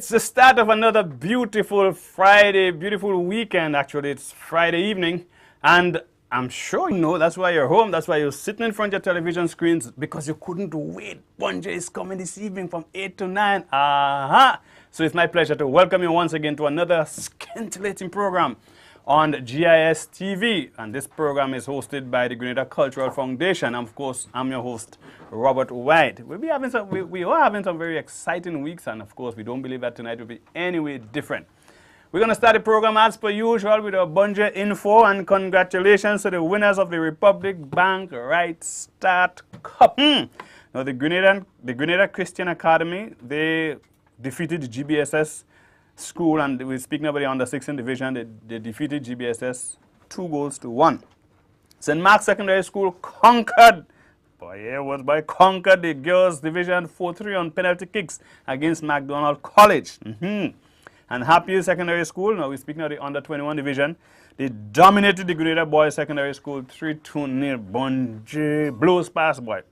It's the start of another beautiful Friday, beautiful weekend. Actually, it's Friday evening, and I'm sure you know that's why you're home. That's why you're sitting in front of your television screens, because you couldn't wait. Bunjay is coming this evening from 8 to 9. Aha! So it's my pleasure to welcome you once again to another scintillating program on GIS TV, and this program is hosted by the Grenada Cultural Foundation. And of course, I'm your host, Robert White. We are having some very exciting weeks, and of course, we don't believe that tonight will be any way different. We're going to start the program as per usual with our Bunjay info, and congratulations to the winners of the Republic Bank Right Start Cup. Now, the Grenada Christian Academy, they defeated the GBSS school, and we're speaking about the under 16 division. They defeated GBSS 2-1. St. Mark's Secondary School conquered the girls division 4-3 on penalty kicks against McDonald College. And Happier Secondary School, now we're speaking of the under 21 division, they dominated the Grenada Boys Secondary School 3-2 near Bunjay Blues Pass Boy.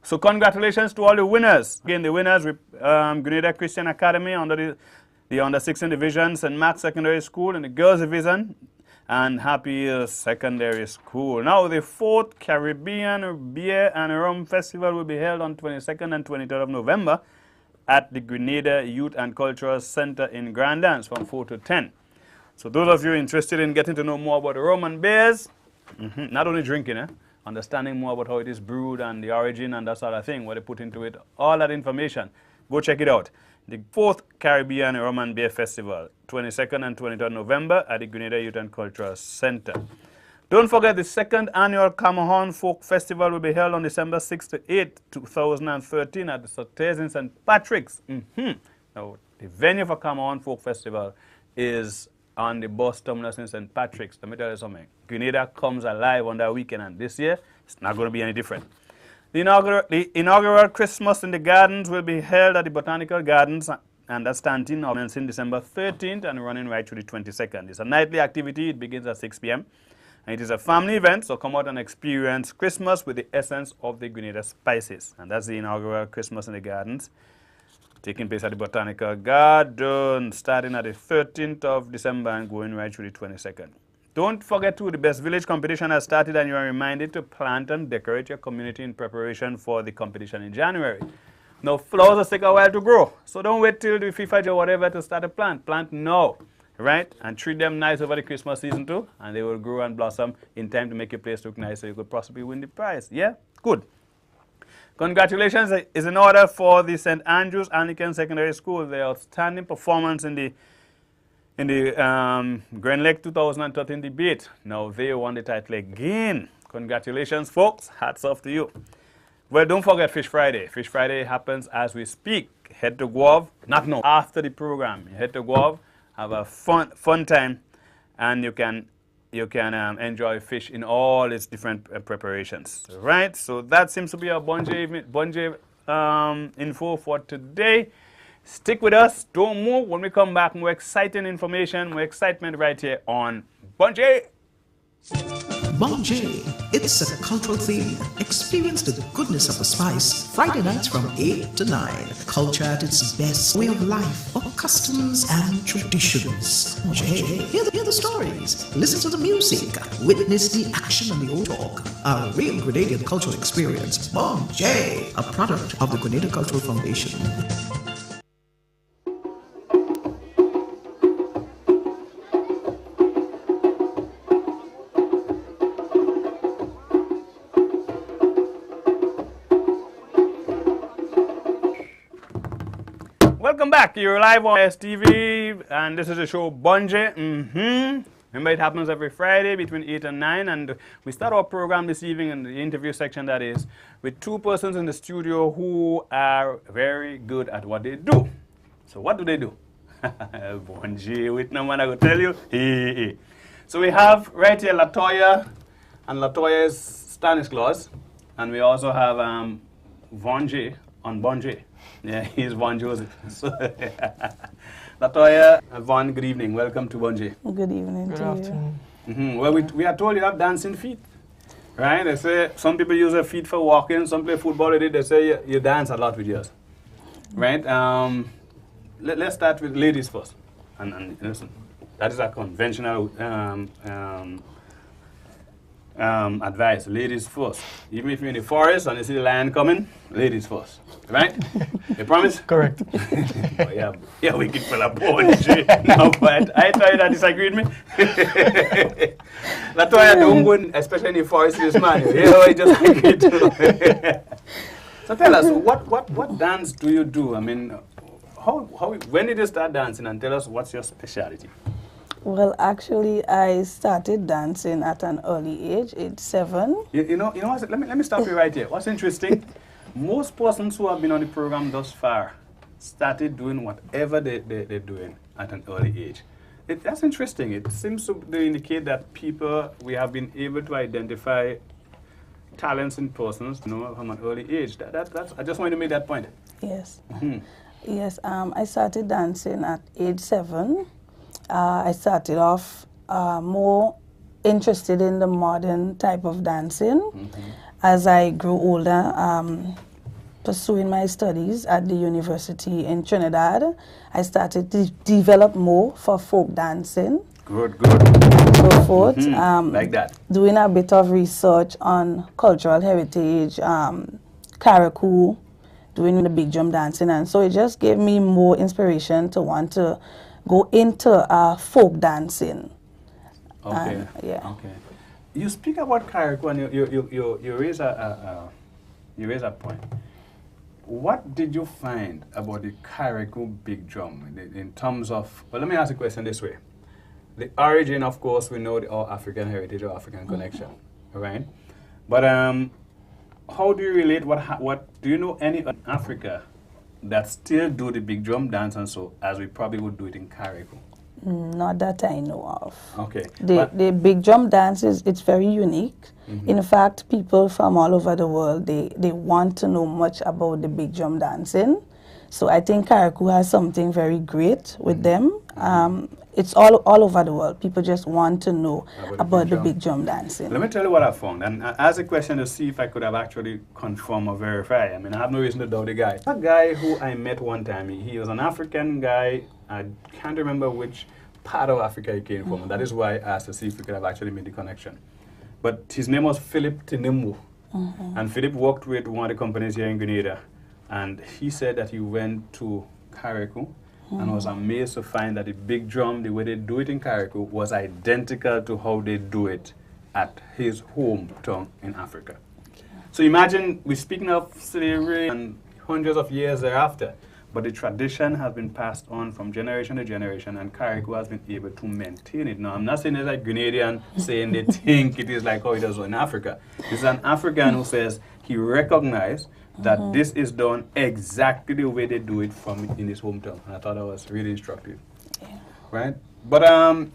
So congratulations to all the winners. Again, the winners, Grenada Christian Academy under the under 16 division, St. Mark's Secondary School in the girls division, and Happy Secondary School. Now, the 4th Caribbean Beer and Rum Festival will be held on 22nd and 23rd of November at the Grenada Youth and Cultural Center in Grand Dance from 4 to 10. So those of you interested in getting to know more about the rum and beers, not only drinking, understanding more about how it is brewed and the origin and that sort of thing, what they put into it, all that information, go check it out. The 4th Caribbean Rum and Beer Festival, 22nd and 23rd November at the Grenada Youth and Cultural Center. Don't forget the 2nd Annual Camahon Folk Festival will be held on December 6th to 8th, 2013 at the Sotes in St. Patrick's. Now, the venue for Camahon Folk Festival is on the bus terminus in St. Patrick's. Let me tell you something. Grenada comes alive on that weekend, and this year, it's not going to be any different. The inaugural Christmas in the Gardens will be held at the Botanical Gardens, and that's Stanton, commencing December 13th and running right through the 22nd. It's a nightly activity. It begins at 6 p.m. And it is a family event, so come out and experience Christmas with the essence of the Grenada spices. And that's the inaugural Christmas in the Gardens, taking place at the Botanical Gardens, starting at the 13th of December and going right through the 22nd. Don't forget the Best Village competition has started, and you are reminded to plant and decorate your community in preparation for the competition in January. Now, flowers take a while to grow, so don't wait till the FIFA or whatever to start a plant. Plant now, right? And treat them nice over the Christmas season too, and they will grow and blossom in time to make your place look nice, so you could possibly win the prize. Yeah? Good. Congratulations is in order for the St. Andrews Anglican Secondary School. Their outstanding performance in the Grand Lake 2013 debate. Now they won the title again. Congratulations, folks. Hats off to you. Well, don't forget Fish Friday. Fish Friday happens as we speak. Head to Guav, not now, after the program. Head to Guav, have a fun time, and you can enjoy fish in all its different preparations. Right? So that seems to be our Bunjay info for today. Stick with us, don't move. When we come back, more exciting information, more excitement right here on Bunjay. Bunjay, it's a cultural theme. Experience the goodness of the spice. Friday nights from 8 to 9. Culture at its best. Way of life, of customs and traditions. Bunjay, hear the stories. Listen to the music. Witness the action and the old talk. A real Grenadian cultural experience. Bunjay, a product of the Grenada Cultural Foundation. Welcome back. You're live on STV, and this is the show Bunjay. Remember, it happens every Friday between 8 and 9, and we start our program this evening in the interview section, that is, with two persons in the studio who are very good at what they do. So what do they do? Bunjay, wait, no man, I will tell you. So we have right here Latoya, and Latoya is Stanislaus, and we also have Vonjay on Bunjay. Yeah, he's Von Joseph. So, Latoya, Von, good evening. Welcome to Bunjay. Good evening. Good afternoon. Well, we are told you have dancing feet, right? They say some people use their feet for walking. Some play football with it. They say you dance a lot with yours, right? let's start with ladies first. And listen, that is a conventional advice. Ladies first. Even if you're in the forest and you see the lion coming, ladies first. Right? You promise? Correct. Oh, yeah, we keep fella born. No, but I tell you that disagree with me. That's why I don't go, especially in the forest, this man. I just agree to. So tell us, what dance do you do? I mean, when did you start dancing? And tell us what's your specialty. Well, actually, I started dancing at an early age, age 7. You know what? Let me stop you right here. What's interesting? Most persons who have been on the program thus far started doing whatever they're doing at an early age. That's interesting. It seems to indicate that we have been able to identify talents in persons, from an early age. I just wanted to make that point. Yes. Yes, I started dancing at age 7. I started off more interested in the modern type of dancing. As I grew older, pursuing my studies at the university in Trinidad, I started to develop more for folk dancing. Good. And so forth. Like that. Doing a bit of research on cultural heritage, Carriacou, doing the big drum dancing, and so it just gave me more inspiration to want to go into folk dancing. Okay. Yeah. Okay. You speak about Carriacou and you raise a point. What did you find about the Carriacou big drum in terms of? Well, let me ask the question this way. The origin, of course, we know our African heritage or African connection, right? But how do you relate? What do you know any in Africa that still do the big drum dance and so as we probably would do it in Carriacou? Not that I know of. Okay. The big drum dance it's very unique. In fact, people from all over the world they want to know much about the big drum dancing. So I think Carriacou has something very great with them. It's all over the world. People just want to know about the big drum dancing. Let me tell you what I found. And as a question to see if I could have actually confirmed or verified. I mean, I have no reason to doubt the guy. A guy who I met one time, he was an African guy. I can't remember which part of Africa he came from. And that is why I asked to see if we could have actually made the connection. But his name was Philip Tinimbu. And Philip worked with one of the companies here in Grenada. And he said that he went to Carriacou and was amazed to find that the big drum, the way they do it in Carriacou, was identical to how they do it at his hometown in Africa. So imagine, we're speaking of slavery and hundreds of years thereafter, but the tradition has been passed on from generation to generation, and Carriacou has been able to maintain it. Now, I'm not saying it's like Grenadian saying they think it is like how it is in Africa. This is an African who says he recognized that this is done exactly the way they do it in his hometown. And I thought that was really instructive. Yeah. Right? But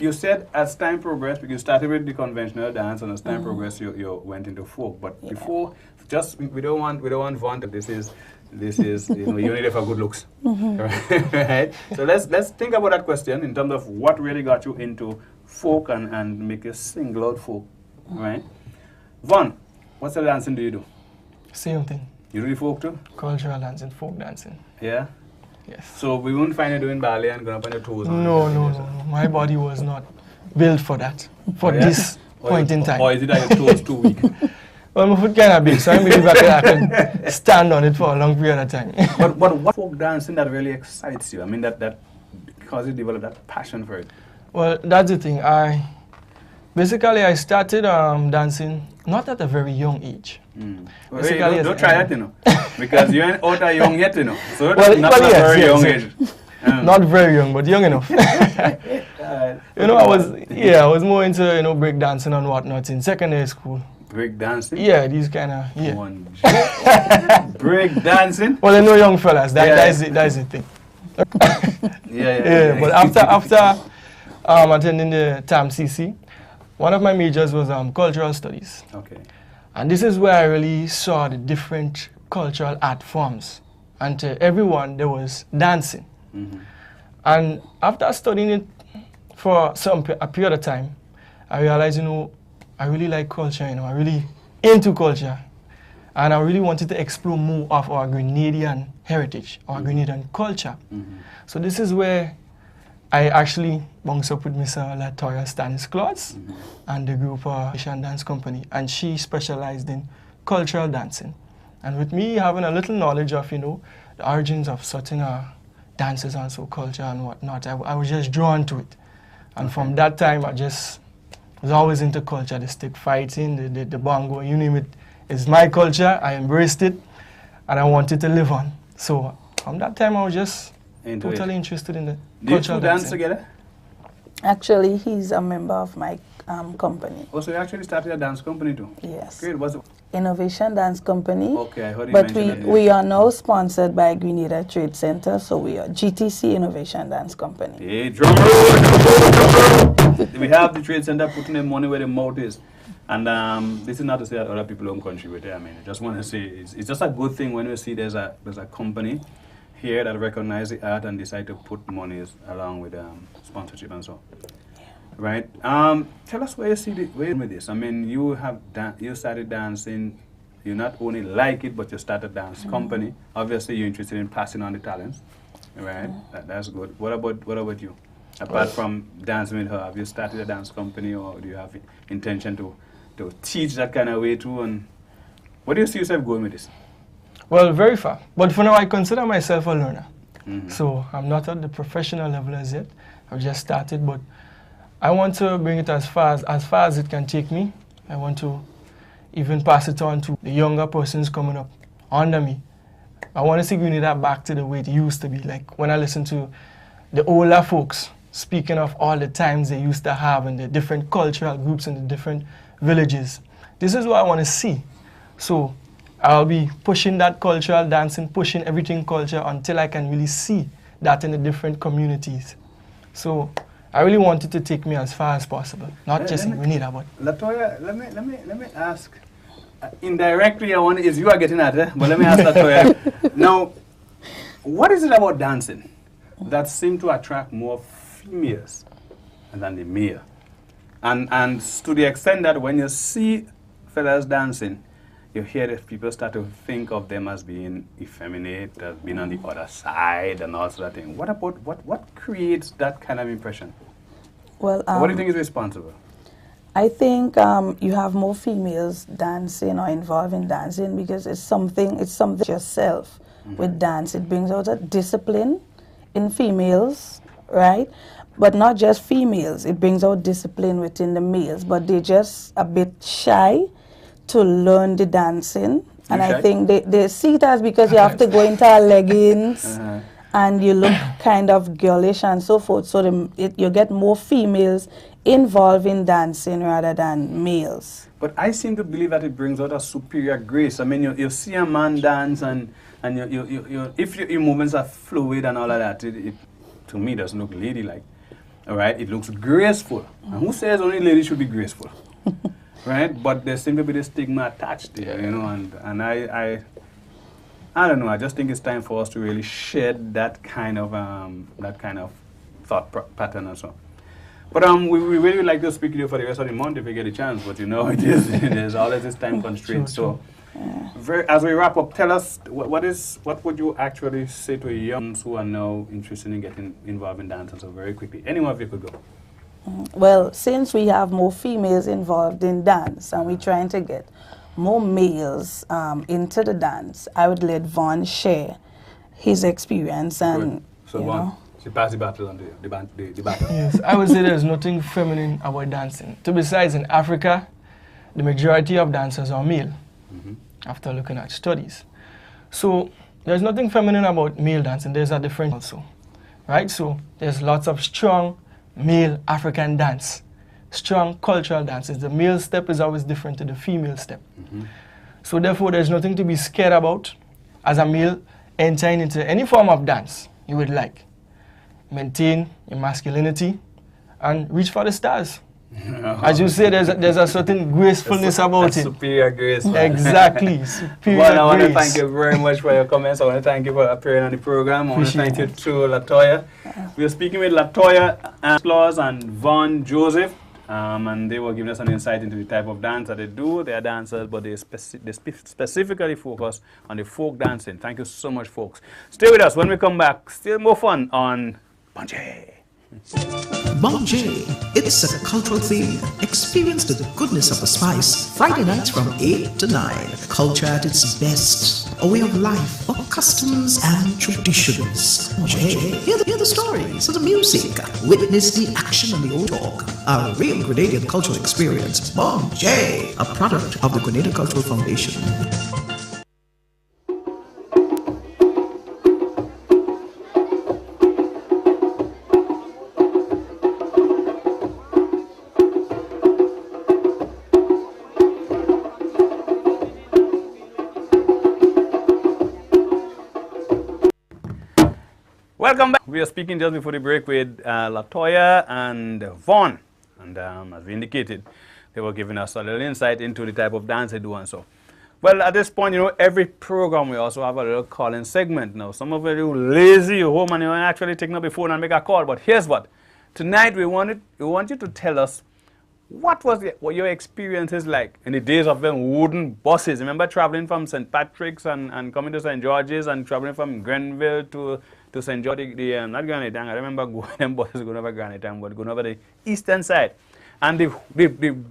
you said as time progressed, because you started with the conventional dance, and as time progressed, you went into folk. But before, we don't want vaunt. This is you need it for good looks. Right? So let's think about that question in terms of what really got you into folk and make you single out folk. Right? Vaughn, what sort of dancing do you do? Same thing. You do the folk too? Cultural dancing, folk dancing. Yeah? Yes. So we won't find you doing ballet and going up on your toes? No. My body was not built for that, this point in time. Or is it that your toes too weak? Well, my foot kind of big, so I believe I can stand on it for a long period of time. but what folk dancing that really excites you? I mean, that because you developed that passion for it? Well, that's the thing. I started dancing not at a very young age. Well, hey, don't try that, because you ain't out young yet, So not yes, very young age. Not very young, but young enough. I was more into break dancing and whatnot in secondary school. Break dancing? Yeah, these kind of break dancing. Well, young fellas. That is the thing. Yeah. But after attending the TAM-CC, one of my majors was cultural studies. Okay. And this is where I really saw the different cultural art forms. And to everyone, there was dancing. And after studying it for a period of time, I realized, I really like culture, I'm really into culture. And I really wanted to explore more of our Grenadian heritage, our Grenadian culture. So this is where I actually bounced up with Mr. Latoya Stanisclaus and the group Asian Dance Company, and she specialized in cultural dancing. And with me having a little knowledge of, the origins of certain dances and so culture and whatnot, I was just drawn to it. And from that time, I just was always into culture, the stick fighting, the bongo, you name it. It's my culture, I embraced it, and I wanted to live on. So from that time, I was just totally interested in the cultural dance dancing. together? Actually, he's a member of my company. Oh, so you actually started a dance company too? Yes. Great. What's it? Innovation Dance Company. Okay, I heard you But mention that. we are now sponsored by Grenada Trade Center, so we are GTC Innovation Dance Company. Hey, drum roll. We have the trade center putting their money where the mouth is. And this is not to say that other people don't contribute. I mean, I just want to say it's just a good thing when we see there's a company here that recognize the art and decide to put monies along with sponsorship and so. Right. Tell us where you see where with this. I mean, you started dancing. You not only like it, but you started a dance company. Obviously, you're interested in passing on the talents. Right. That's good. What about you? Apart from dancing with her, have you started a dance company, or do you have intention to teach that kind of way too? And what do you see yourself going with this? Well, very far. But for now, I consider myself a learner. So I'm not at the professional level as yet. I've just started, but I want to bring it as far as it can take me. I want to even pass it on to the younger persons coming up under me. I want to see Grenada back to the way it used to be. Like when I listen to the older folks speaking of all the times they used to have and the different cultural groups in the different villages. This is what I want to see. So I'll be pushing that cultural dancing, pushing everything culture until I can really see that in the different communities. So I really wanted to take me as far as possible, not just in Grenada, but... Latoya, let me ask. Indirectly, is you are getting at it, but let me ask Latoya. Now, what is it about dancing that seems to attract more females than the male? And to the extent that when you see fellas dancing, you hear that people start to think of them as being effeminate, as being on the other side and all sort of thing. What creates that kind of impression? Well, what do you think is responsible? I think you have more females dancing or involved in dancing because it's something yourself with dance. It brings out a discipline in females, right? But not just females. It brings out discipline within the males, but they're just a bit shy to learn the dancing. And I think they see it as because you have to go into leggings and you look kind of girlish and so forth. So you get more females involved in dancing rather than males. But I seem to believe that it brings out a superior grace. I mean, you see a man dance and if your movements are fluid and all of that, it to me doesn't look ladylike. All right, it looks graceful. And who says only ladies should be graceful? Right? But there seems to be the stigma attached there, and I don't know. I just think it's time for us to really shed that kind of thought pattern or so. But we really would like to speak to you for the rest of the month if we get a chance. But there's always this time constraint. So, as we wrap up, tell us what would you actually say to youngs who are now interested in getting involved in dance? So very quickly, anyone of you could go. Well, since we have more females involved in dance and we're trying to get more males into the dance, I would let Vaughn share his experience and. Good. So Vaughn, she passed the battle on the battle. Yes, I would say there's nothing feminine about dancing. Besides, in Africa, the majority of dancers are male. After looking at studies, so there's nothing feminine about male dancing. There's a difference also, right? So there's lots of strong male African dance, strong cultural dances. The male step is always different to the female step. So therefore, there's nothing to be scared about as a male entering into any form of dance you would like. Maintain your masculinity and reach for the stars. As you say, there's a certain gracefulness about it. Superior grace. Exactly. Superior I want to grace. thank you very much for your comments. I want to thank you for appearing on the program. I want to thank you to Latoya. We are speaking with Latoya Stanisclaus and Vaughn Joseph. and they were giving us an insight into the type of dance that they do. They are dancers, but they specifically focus on the folk dancing. Thank you so much, folks. Stay with us. When we come back, still more fun on Bonjay. Bonjay, it's a cultural theme. Experience the goodness of the spice. Friday nights from 8 to 9. Culture at its best. A way of life, of customs and traditions. Bonjay, hear the stories, the music. Witness the action and the old talk. A real Grenadian cultural experience. Bonjay, a product of the Grenada Cultural Foundation. Welcome back. We are speaking just before the break with Latoya and Vaughn. And as we indicated, they were giving us a little insight into the type of dance they do and so. Well, at this point, you know, every program we also have a little call-in segment. Now, some of you lazy home and you actually taking up the phone and make a call. But here's what. Tonight, we want you to tell us what your experience is like in the days of them wooden buses. Remember traveling from St. Patrick's and coming to St. George's and traveling from Grenville to St. George, not Granite Town. I remember going them buses going over Granite Town, but going over the eastern side. And the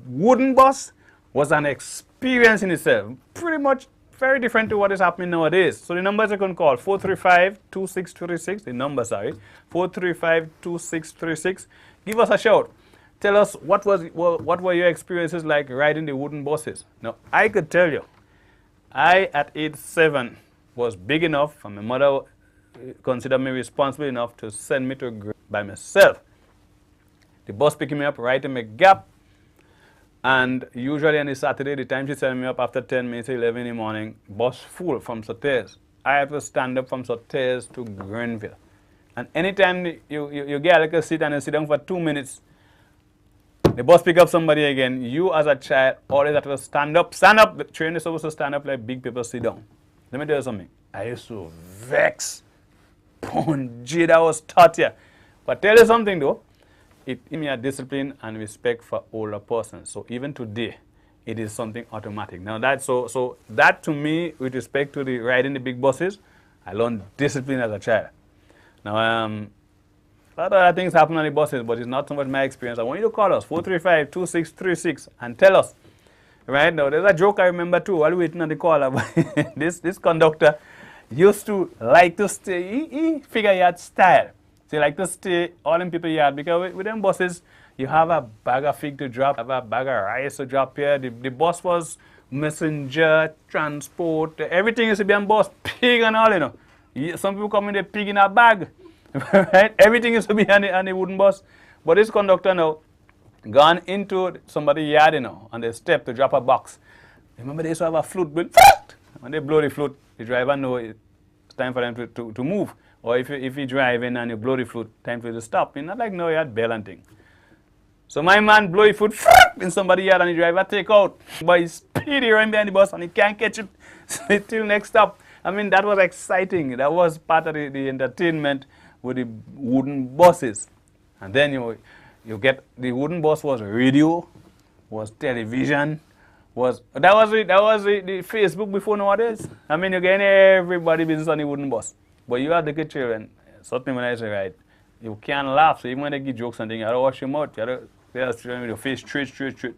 wooden bus was an experience in itself. Pretty much very different to what is happening nowadays. So the numbers you can call, 435-2636, the number, sorry, 435-2636. Give us a shout. Tell us what were your experiences like riding the wooden buses. Now, I could tell you, I at age 7 was big enough, and my mother considered me responsible enough to send me to by myself. The bus picking me up right in my gap, and usually on a Saturday, the time she sent me up after 10 minutes, 11 in the morning, bus full from Sotters. I had to stand up from Sotters to Grenville. And anytime you get like a seat and you sit down for 2 minutes, the bus pick up somebody again. You as a child always have to stand up. Stand up. The train is supposed to stand up like big people sit down. Let me tell you something. I used to vex. Gee, that was taught here. But tell you something though. It gave me a discipline and respect for older persons. So even today, it is something automatic. Now that so that to me, with respect to the riding the big buses, I learned discipline as a child. Now a lot of other things happen on the buses, but it's not so much my experience. I want you to call us, 435-2636, and tell us. Right now, there's a joke I remember too, while waiting on the call. this conductor used to like to stay, he figure he had style. So he like to stay all in people's yard, because with them buses, you have a bag of fig to drop, have a bag of rice to drop here. The bus was messenger, transport, everything used to be on bus, pig and all, you know. Some people come in the pig in a bag. Right? Everything used to be on the wooden bus. But this conductor now gone into somebody's yard, you know, on the step to drop a box. Remember they used to have a flute built. When they blow the flute, the driver knows it's time for them to move. Or if you drive in and you blow the flute, time for you to stop. It's not like no, you had bell and thing. So my man blow the flute in somebody's yard and the driver take out. But he's speedy running behind the bus and he can't catch it till next stop. I mean, that was exciting. That was part of the entertainment with the wooden buses. And then you get the wooden bus was radio, was television, that was the Facebook before nowadays. I mean, you get everybody business on the wooden bus. But you have the good children, something when I say right, you can't laugh. So even when they give jokes and things, you have to wash your mouth. You have to with your face straight.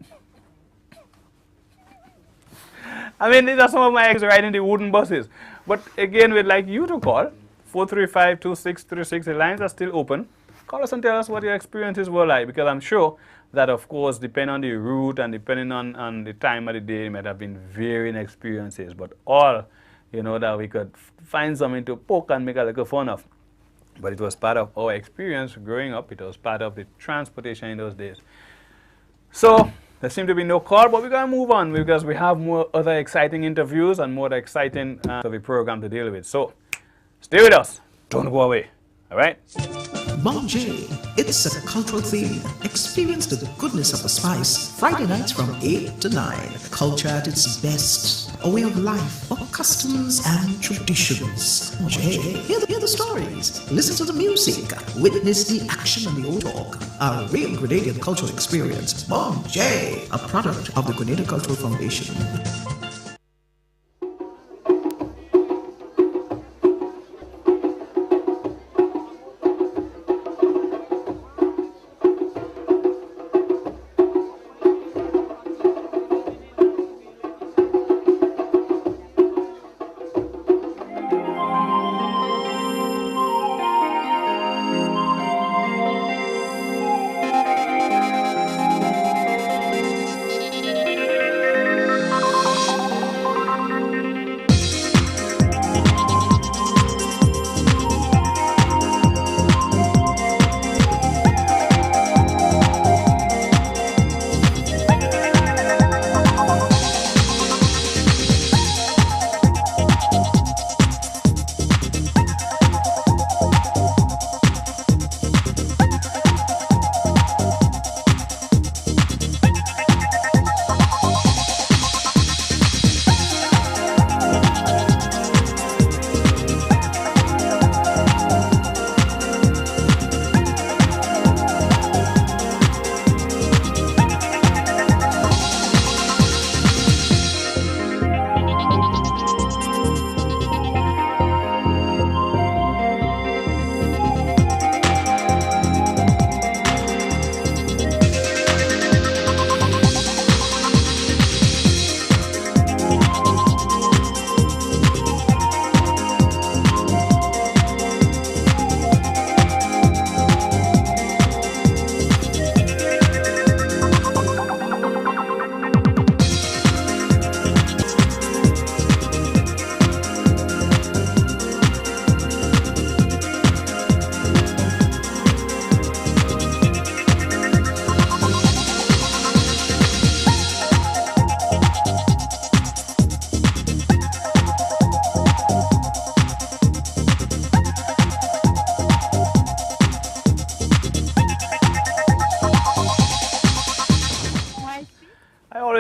I mean, these are some of my ex riding the wooden buses. But again, we'd like you to call 435-2636. The lines are still open. Call us and tell us what your experiences were like, because I'm sure that, of course, depending on the route and depending on the time of the day, it might have been varying experiences. But all, you know, that we could find something to poke and make a little fun of. But it was part of our experience growing up. It was part of the transportation in those days. So there seemed to be no call, but we're going to move on because we have more other exciting interviews and more exciting of the program to deal with. So stay with us. Don't go away. All right? Manger. It's a cultural theme. Experience the goodness of the spice. Friday nights from 8 to 9. Culture at its best. A way of life, of customs and traditions. Manger. Hear the stories. Listen to the music. Witness the action and the old talk. A real Grenadian cultural experience. Manger. A product of the Grenada Cultural Foundation.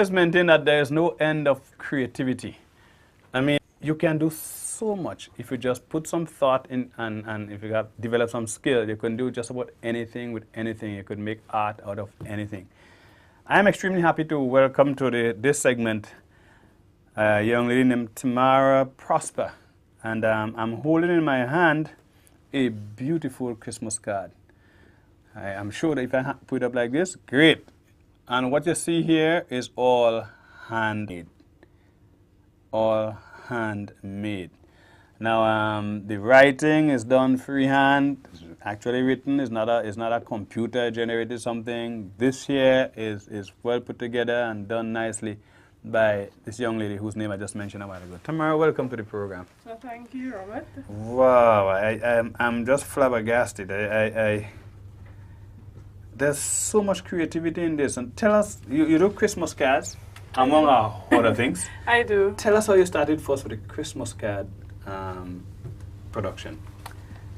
always maintain that there is no end of creativity. I mean, you can do so much if you just put some thought in, and if you have developed some skill, you can do just about anything with anything. You could make art out of anything. I'm extremely happy to welcome to this segment a young lady named Tamara Prosper. And I'm holding in my hand a beautiful Christmas card. I'm sure that if I put it up like this, great. And what you see here is all handmade. All handmade. Now, the writing is done freehand. It's actually written. It's not a computer-generated something. This here is well put together and done nicely by this young lady whose name I just mentioned a while ago. Tamara, welcome to the program. Well, thank you, Robert. Wow, I'm just flabbergasted. There's so much creativity in this. And tell us, you do Christmas cards, among other things. I do. Tell us how you started first with the Christmas card production.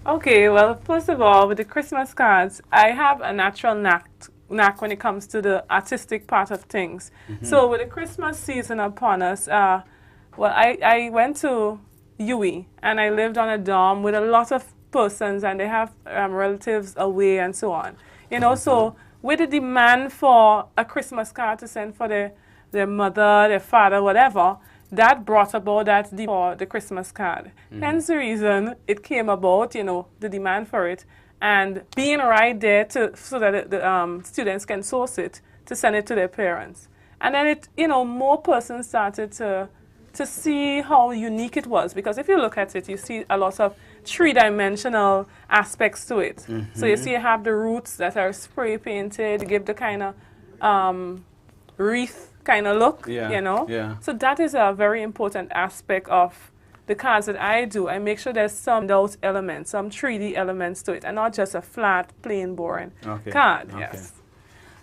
Okay, well, first of all, with the Christmas cards, I have a natural knack when it comes to the artistic part of things. Mm-hmm. So with the Christmas season upon us, well, I went to UWI and I lived on a dorm with a lot of persons, and they have relatives away and so on. You know, so with the demand for a Christmas card to send for their mother, their father, whatever, that brought about that for the Christmas card. Mm-hmm. Hence the reason it came about, you know, the demand for it, and being right there so that the students can source it to send it to their parents. And then it, you know, more persons started to see how unique it was, because if you look at it, you see a lot of three-dimensional aspects to it. Mm-hmm. So you see you have the roots that are spray painted, give the kind of wreath kind of look, you know. Yeah. So that is a very important aspect of the cards that I do. I make sure there's some those elements, some 3D elements to it, and not just a flat, plain, boring card. Okay. Yes.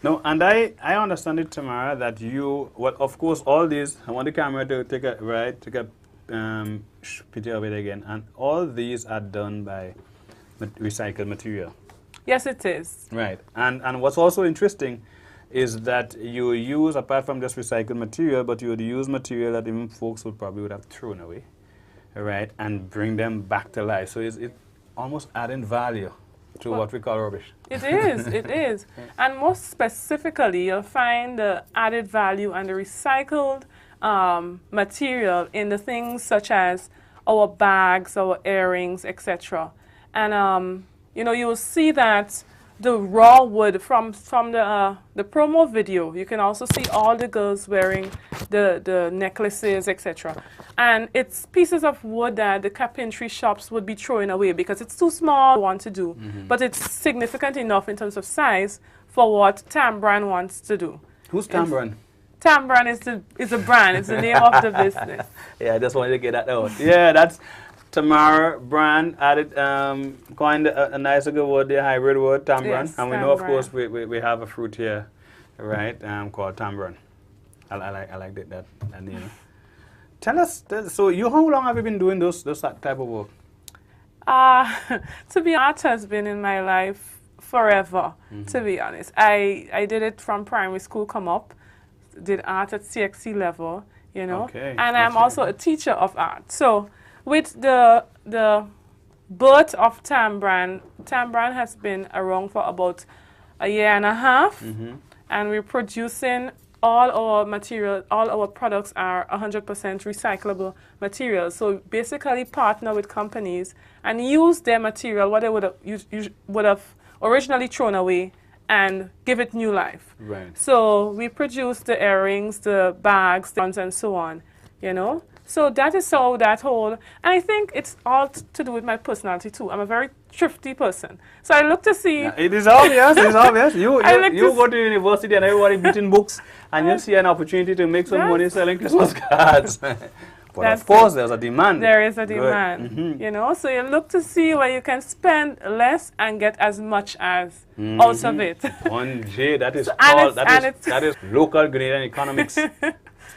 No, and I understand it, Tamara, that you, well, of course, all these, I want the camera to take a picture of it again, and all these are done by recycled material. Yes, it is. Right. And what's also interesting is that you use, apart from just recycled material, but you would use material that even folks would have thrown away, right, and bring them back to life. So it's almost adding value to what we call rubbish. It is, it is. And most specifically, you'll find the added value and the recycled material in the things such as our bags, our earrings, etc. And you know, you will see that the raw wood from the promo video, you can also see all the girls wearing the necklaces, etc. And it's pieces of wood that the carpentry shops would be throwing away because it's too small to want to do, but it's significant enough in terms of size for what Tambran wants to do. Who's Tambran? Tambran is a brand, it's the name of the business. Yeah, I just wanted to get that out. Yeah, that's Tamara brand added, coined a nice good word, the hybrid word, Tambran. Yes, and we know, of Tambran. course, we have a fruit here, right, called Tambran. I like that name. Tell us, so how long have you been doing those type of work? To be honest, has been in my life forever, to be honest. I did it from primary school, come up, did art at CXC level, you know, Okay, and I'm also a teacher of art. So with the birth of Tambran has been around for about a year and a half, and we're producing all our material, all our products are 100% recyclable materials. So basically partner with companies and use their material, what they would have originally thrown away, and give it new life. Right. So we produce the earrings, the bags, the ones, and so on, you know. So that is how that whole, and I think it's all to do with my personality too. I'm a very thrifty person. So I look to see. Yeah, it is obvious, it's obvious. You like go to university and everybody beating books and you see an opportunity to make some money selling Christmas cards. But of course, there's a demand. There is a demand, you know. So you look to see where you can spend less and get as much as out of it. That is So, called, that is local Grenadian economics.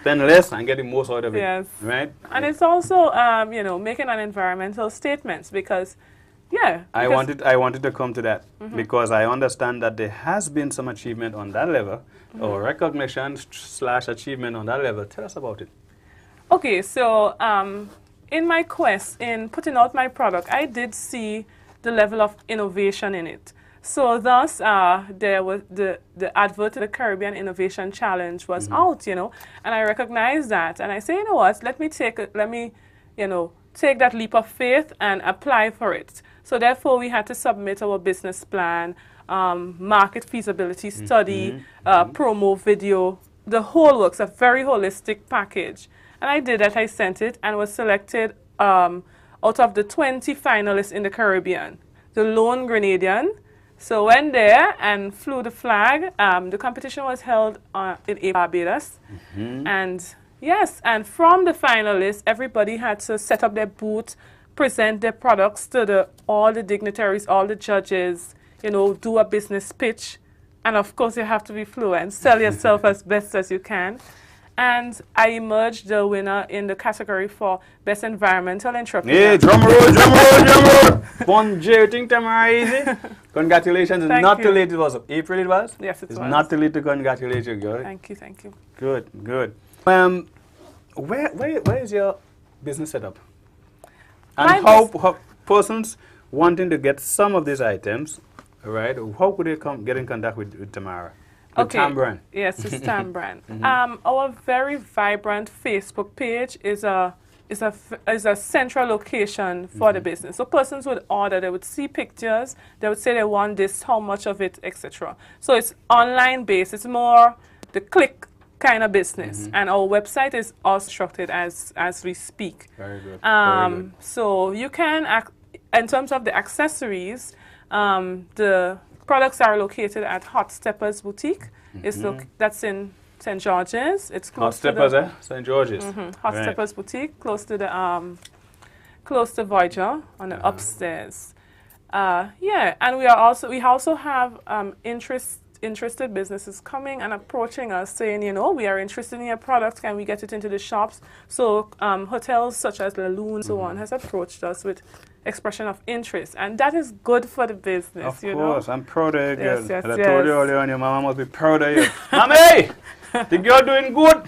Spend less and get the most out of it. Yes. Right? And it's also, you know, making an environmental statement because, yeah. I wanted to come to that because I understand that there has been some achievement on that level, or recognition / achievement on that level. Tell us about it. Okay, so in my quest in putting out my product, I did see the level of innovation in it. So thus, there was the advert to the Caribbean Innovation Challenge was out, you know, and I recognized that, and I say, you know what, let me take that leap of faith and apply for it. So therefore, we had to submit our business plan, market feasibility study, promo video, the whole works, a very holistic package. And I did that. I sent it and was selected out of the 20 finalists in the Caribbean, the lone Grenadian. So went there and flew the flag. The competition was held in Barbados. And yes, and from the finalists, everybody had to set up their booth, present their products to all the dignitaries, all the judges, you know, do a business pitch. And of course, you have to be fluent, sell yourself as best as you can. And I emerged the winner in the category for Best Environmental Entrepreneur. Hey, drum roll, drum roll, drum roll. Bonjour, think Tamara easy. Congratulations. It's not too late. It was April, it was? Yes, it was. It's not too late to congratulate you, girl. Thank you, thank you. Good, good. Where is your business setup? And how persons wanting to get some of these items, right, how could they get in contact with Tamara? Okay. Tambran. Yes, it's Tambran. Our very vibrant Facebook page is a central location for the business. So persons would order, they would see pictures, they would say they want this, how much of it, etc. So it's online based. It's more the click kind of business, and our website is also structured as we speak. Very good. Very good. So you can, in terms of the accessories, the products are located at Hot Steppers Boutique. That's in St. George's. It's close Hot Steppers, St. George's. Hot Steppers Boutique, close to the close to Voyager on the upstairs. Yeah, and we also have interest interested businesses coming and approaching us saying, you know, we are interested in your product, can we get it into the shops? So hotels such as La Lune, so on, has approached us with expression of interest, and that is good for the business. Of course, I'm proud of you, girl. Yes, yes, I told you yes. earlier on, your mama must be proud of you. Mommy, the girl doing good.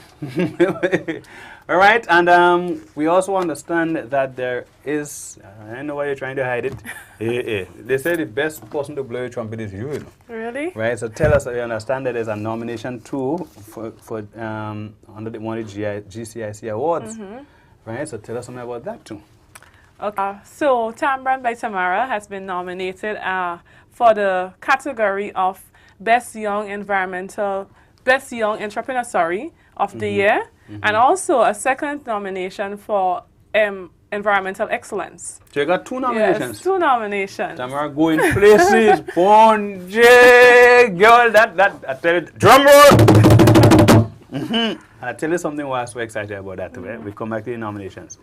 All right, and we also understand that there is, I know why you're trying to hide it. They say the best person to blow your trumpet is you, you know. Really? Right, so tell us, you understand that there's a nomination too for under one of the GCIC Awards. Right, so tell us something about that too. Okay. So Tam Brand by Tamara has been nominated for the category of Best Young Entrepreneur, of the year, and also a second nomination for Environmental Excellence. So you got 2 nominations. Yes, 2 nominations. Tamara going places. Bon J, girl, that I tell you, drum roll. I tell you something why I'm so excited about that too. We come back to the nominations.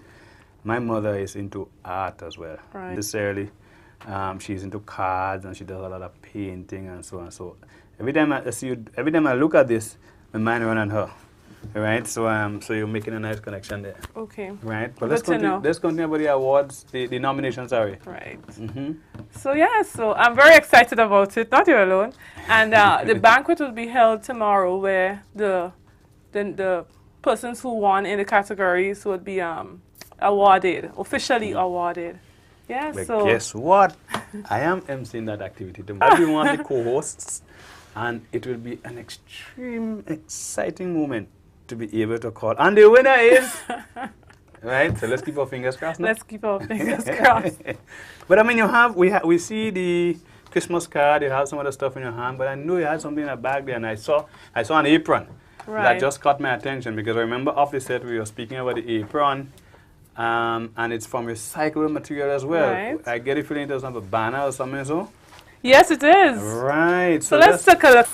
My mother is into art as well. Right. Necessarily, she's into cards and she does a lot of painting and so on. So every time I look at this, my mind runs on her. Right, so so you're making a nice connection there. Okay. Right, but Good to know. let's continue about the awards, the nominations. Sorry. Right. So yeah, so I'm very excited about it. Not you alone. And the banquet will be held tomorrow, where the persons who won in the categories would be officially awarded. Yeah. But so guess what? I am emceeing that activity tomorrow. I'll be one of the co-hosts, and it will be an extreme, exciting moment to be able to call. And the winner is, right? So let's keep our fingers crossed now. let's keep our fingers crossed. But I mean, we see the Christmas card. You have some other stuff in your hand, but I know you had something in the bag there, and I saw an apron. Right. That just caught my attention because I remember off the set we were speaking about the apron, and it's from recyclable material as well. Right. I get a feeling it doesn't have a banner or something, so. Yes, it is. Right. So let's take a look.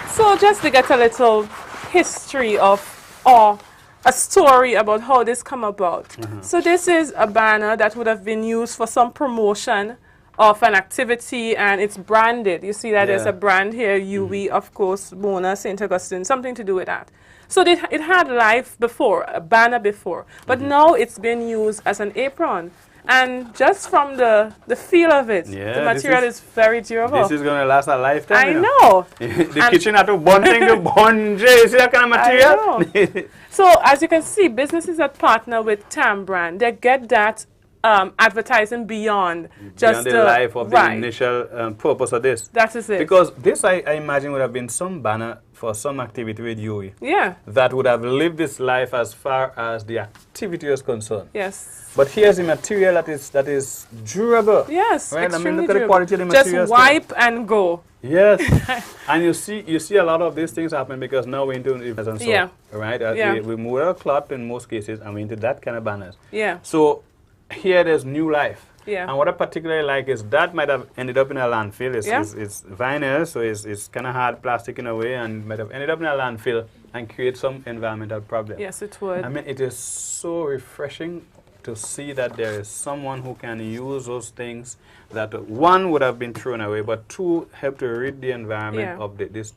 So just to get a little history of, or a story about how this come about. So this is a banner that would have been used for some promotion of an activity, and it's branded. You see that there's a brand here, UV, of course, Mona, St. Augustine, something to do with that. So it had life before, a banner before, but now it's been used as an apron. And just from the feel of it, the material is very durable. This is going to last a lifetime. I know. The kitchen had to bonding the bond. You see that kind of material? I know. So as you can see, businesses that partner with Tam Brand, they get that advertising beyond just the life of the initial purpose of this. That is it. Because this, I imagine, would have been some banner for some activity with you. Yeah. That would have lived this life as far as the activity is concerned. Yes. But here's the material that is durable. Yes. Right? I mean, Extremely look at the durable. quality of the material. Just wipe and go. Yes. And you see a lot of these things happen because now we're into events and so. Yeah. Right? Yeah. We move out of cloth in most cases and we're into that kind of banners. Yeah. So here there's new life. Yeah. And what I particularly like is that might have ended up in a landfill. It's vinyl, so it's kind of hard plastic in a way, and might have ended up in a landfill and create some environmental problem. Yes, it would. I mean, it is so refreshing to see that there is someone who can use those things that, one, would have been thrown away, but two, help to rid the environment of this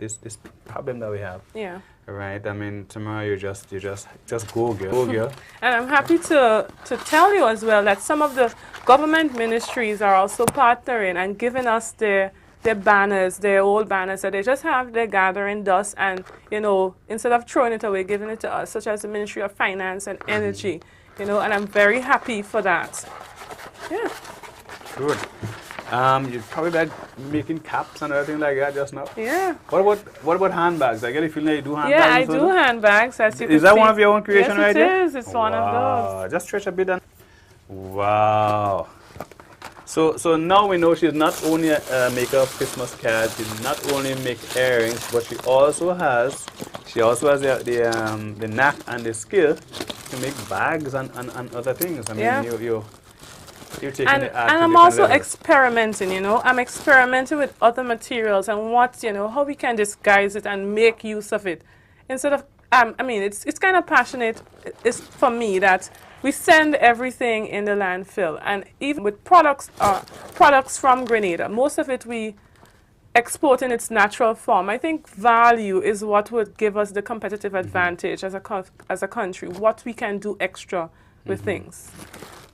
problem that we have. Yeah. Right. I mean, tomorrow you just go, girl. Go, girl. And I'm happy to tell you as well that some of the government ministries are also partnering and giving us their banners, their old banners that they just have, they're gathering dust and, you know, instead of throwing it away, giving it to us, such as the Ministry of Finance and Energy, you know, and I'm very happy for that. Yeah. Good. You're probably like making caps and everything like that just now. Yeah. What about handbags? I get a feeling you do handbags. Yeah, I do handbags. As you can Is that see. one of your own creation right there? Yes, it is. It's one of those. Just stretch a bit and wow. So now we know she's not only a maker of Christmas cards, she not only makes earrings, but she also has the knack and the skill to make bags and other things. I mean, you're taking the art and to I'm different also levels. experimenting, you know. I'm experimenting with other materials and what, you know, how we can disguise it and make use of it. Instead of, I mean, it's kind of passionate. It's for me that we send everything in the landfill, and even with products from Grenada, most of it we export in its natural form. I think value is what would give us the competitive advantage as a country, what we can do extra with things.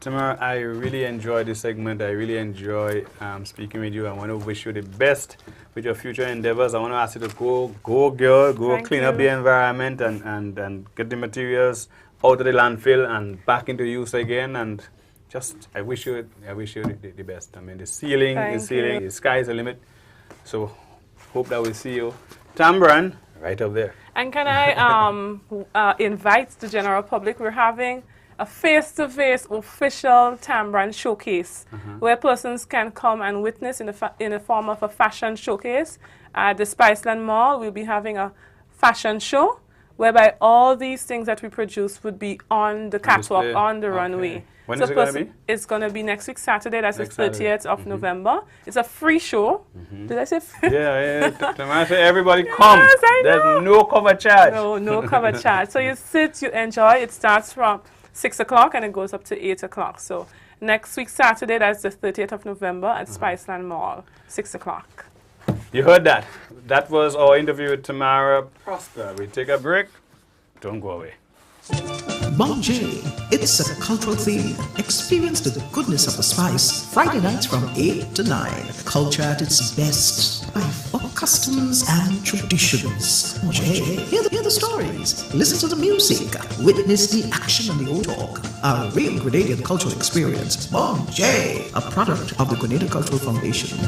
Tamara, I really enjoyed this segment. I really enjoy speaking with you. I want to wish you the best with your future endeavors. I want to ask you to go girl, go Thank clean you. up the environment and get the materials out of the landfill and back into use again. And just, I wish you the best. I mean, the ceiling Thank is ceiling, you. the sky is the limit. So, hope that we'll see you. Tambran, right up there. And can I invite the general public? We're having a face-to-face official Tambran showcase where persons can come and witness in the form of a fashion showcase. At the Spiceland Mall, we'll be having a fashion show whereby all these things that we produce would be on the catwalk, display. on the Okay. runway. When So is it going to be? It's going to be next week, Saturday. That's Next the 30th Saturday. of November. It's a free show. Did I say free? Yeah. Tamara said everybody come. Yes, I know. There's no cover charge. No cover charge. So you sit, you enjoy. It starts from 6 o'clock and it goes up to 8 o'clock. So next week, Saturday, that's the 30th of November at Spiceland Mall, 6 o'clock. You heard that. That was our interview with Tamara Prosper. We take a break. Don't go away. Bon J, it's a cultural theme. Experience the goodness of the spice. Friday nights from 8 to 9. Culture at its best. Life of customs and traditions. Bon J, hear the stories. Listen to the music. Witness the action and the old talk. A real Grenadian cultural experience. Bon J, a product of the Grenadian Cultural Foundation.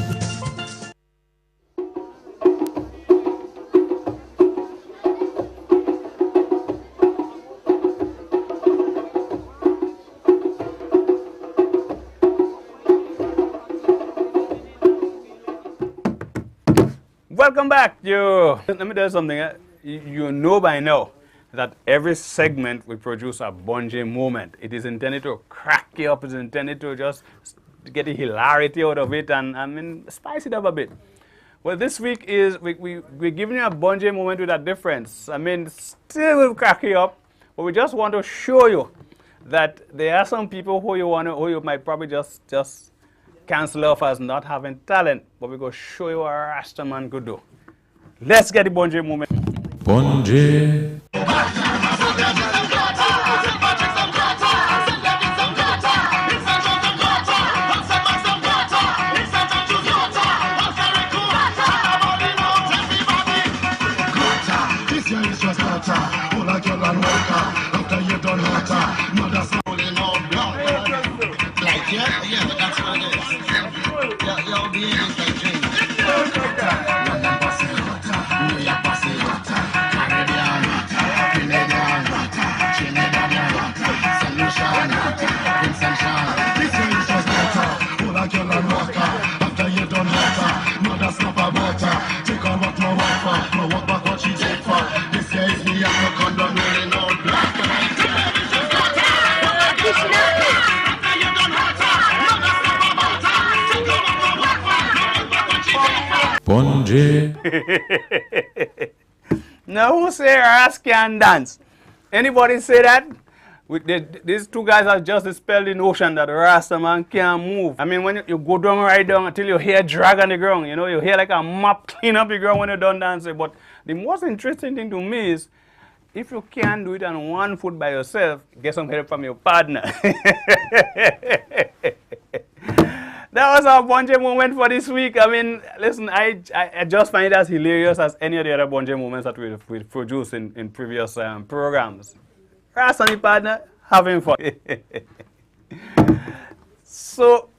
Welcome back, you. Let me tell you something. You know by now that every segment we produce a Bonje moment. It is intended to crack you up. It's intended to just get the hilarity out of it and, I mean, spice it up a bit. Well, this week is we're giving you a Bonje moment with a difference. I mean, still will crack you up, but we just want to show you that there are some people who you might probably just cancel off as not having talent, but we're going to show you what a Rasta man could do. Let's get the Bonje moment. Bonje. Bonje. Now who say Ras can dance? Anybody say that? These two guys have just dispelled the notion that Rasta man can't move. I mean, when you go down, right down until you hear drag on the ground, you know, you hear like a mop clean up the ground when you're done dancing. But the most interesting thing to me is if you can't do it on one foot by yourself, get some help from your partner. That was our Bonje moment for this week. I mean, listen, I just find it as hilarious as any of the other Bonje moments that we've produced in previous programs. Rasta and the partner having fun. So,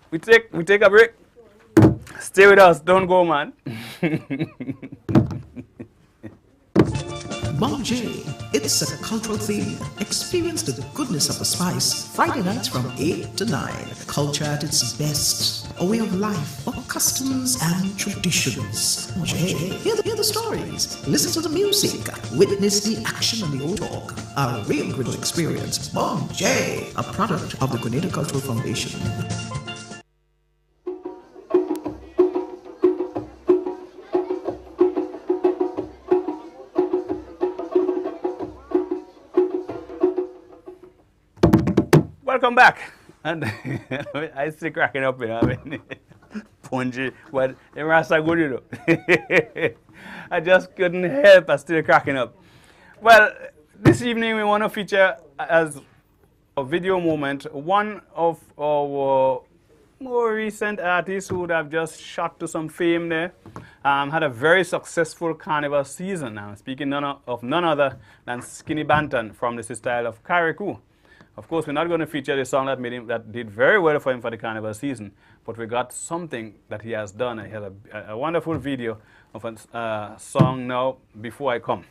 we take a break. Stay with us. Don't go, man. Bon J, it's a cultural theme. Experience the goodness of the spice. Friday nights from 8 to 9. Culture at its best. A way of life, of customs and traditions. Bon J, hear the stories. Listen to the music. Witness the action and the old talk. A real Grenadian experience. Bon J, a product of the Grenadian Cultural Foundation. Welcome back. And I still cracking up, you know. I mean, Ponji, but the Rasta good, you know. I just couldn't help, I still cracking up. Well, this evening we want to feature as a video moment one of our more recent artists who would have just shot to some fame there. Had a very successful carnival season. I'm speaking of none other than Skinny Banton from the style of Carriacou. Of course, we're not going to feature the song that did very well for him for the carnival season, but we got something that he has done. He has a wonderful video of a song now, Before I Come.